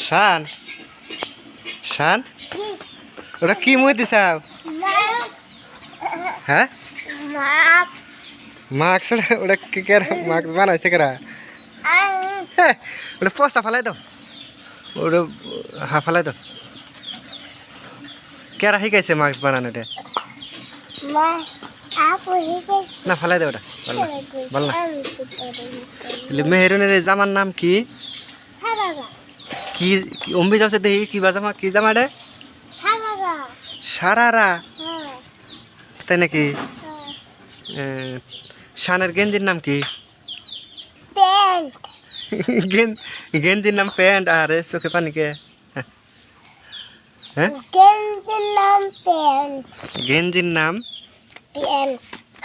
শান শান ওটা কি মুই দিছাও হ্যাঁ মাস্ক ওটা কি কে মাস্ক বানাইছে কেরা ওটা পচা ফালাই দাও ওটা ফালাই দাও কেরা শিকাইছে মাস্ক বানানোটা না ফালাই দাও ওটা ভালো না মেহেরুনের জামার নাম কি কি অম্বি যাচ্ছে দেখি কি জামা কি জামা রে সারারা তাই নাকি শানের গেঞ্জির নাম কি গেঞ্জির নাম প্যান্ট আরে চোখে পানি কে হ্যাঁ গেঞ্জির নাম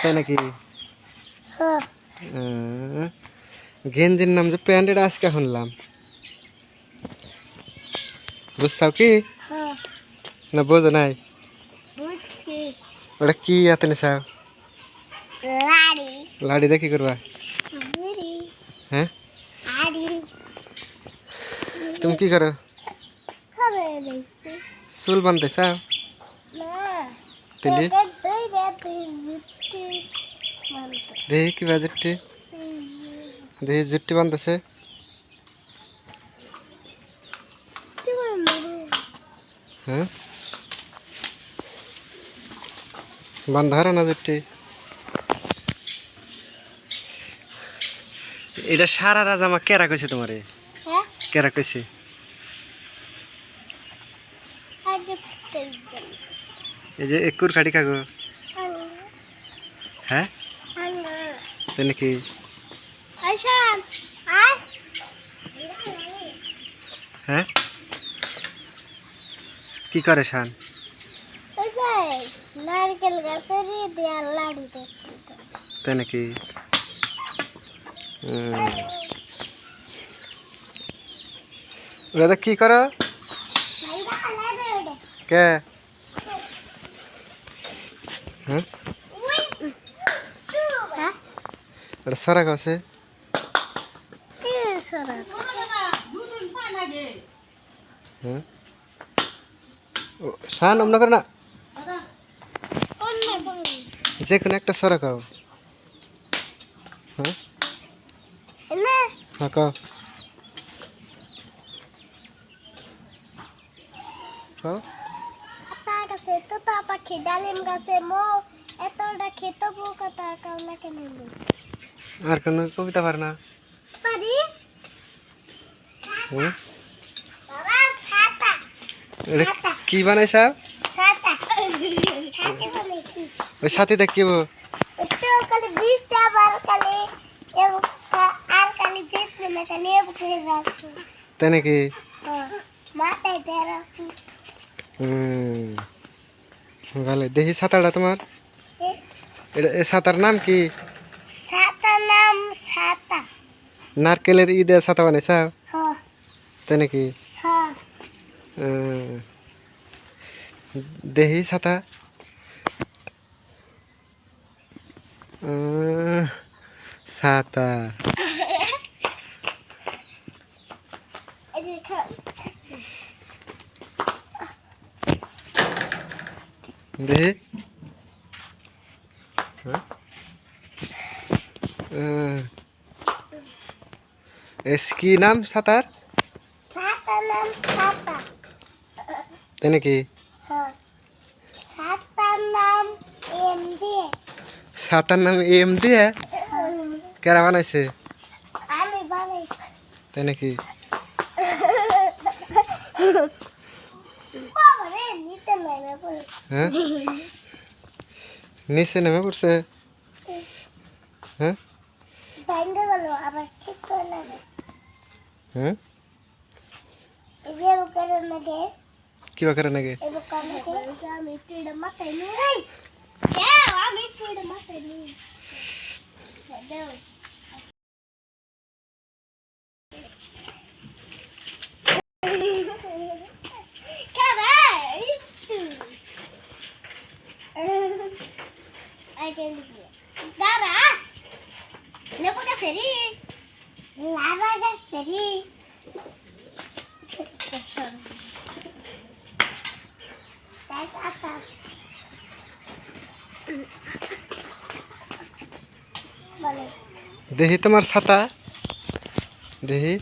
তাই নাকি গেঞ্জির নাম যে প্যান্ট এটা আজকে শুনলাম বুঝছাও কি না বোঝো নাই ওটা কি হাতে নিছাও লাড়ি দিয়ে কি করবা হ্যাঁ তুমি কি করো চুল বানতে চাও তেলি দেখি কিবা জুট্টি দেখি জুট্টি বানতেছে হ্যাঁ বান্ধা হারা না জুট্টি এটা সারা জামা কেরা কইছে তোমারে কেরা কইছে এই যে একুর খাটি কাগো হ্যাঁ তাই নাকি হ্যাঁ কি করে শান নারকেল গাছের লাড়ি তাই নাকি ওটা কি করো কে হ্যাঁ ওটা সারা গাছে হ্যাঁ শান অমন করে না যে কোনো একটা সরা খাও হ্যাঁ হ্যাঁ খাও খাও গাছে তোতা পাখি ডালিম গাছে মো এতটা খেতে পোকা তার কারণে কেন আর কোন কবিতা পার না পারি বাবা ছাতা এটা কি বানাইছা ছাতা ছাতা বানাইছি ওই সাথে দেখিব তো কালি 20 টা বার কালি আর কালি 20 না কালি করে রাখছো তাই নাকি মাথায় দিয়ে রাখছো ভালো দেখি ছাতাটা তোমার এটা এই ছাতার নাম কি ছাতার নাম ছাতা নারকেলের ঈদের ছাতা বানাইছা হ্যাঁ তাই নাকি হ্যাঁ দেখি ছাতা ছাতা দেখি কি নাম ছাতার ছাতার নাম ছাতা তাই নাকি হ্যাঁ ছাতার নাম এম দিয়ে ছাতার নাম এম দিয়ে কেরা বানাইছে আমি বানাইছি তাই নাকি বাবা রে নিতে নেমে পড়ে হ্যাঁ নিচে নেমে পড়ছে হ্যাঁ বাইন্দে গেল আবার ঠিক করে লাগে হ্যাঁ এবে করে নাগে কি বাকারে নাকি এবে করে নাগে আমি টিড়ে মাথায় নিই আমি টিড়ে মাথায় নিই দাও Dara, ne puedo hacer? La vaga sería. বলে দেখি তোমার ছাতা দেখি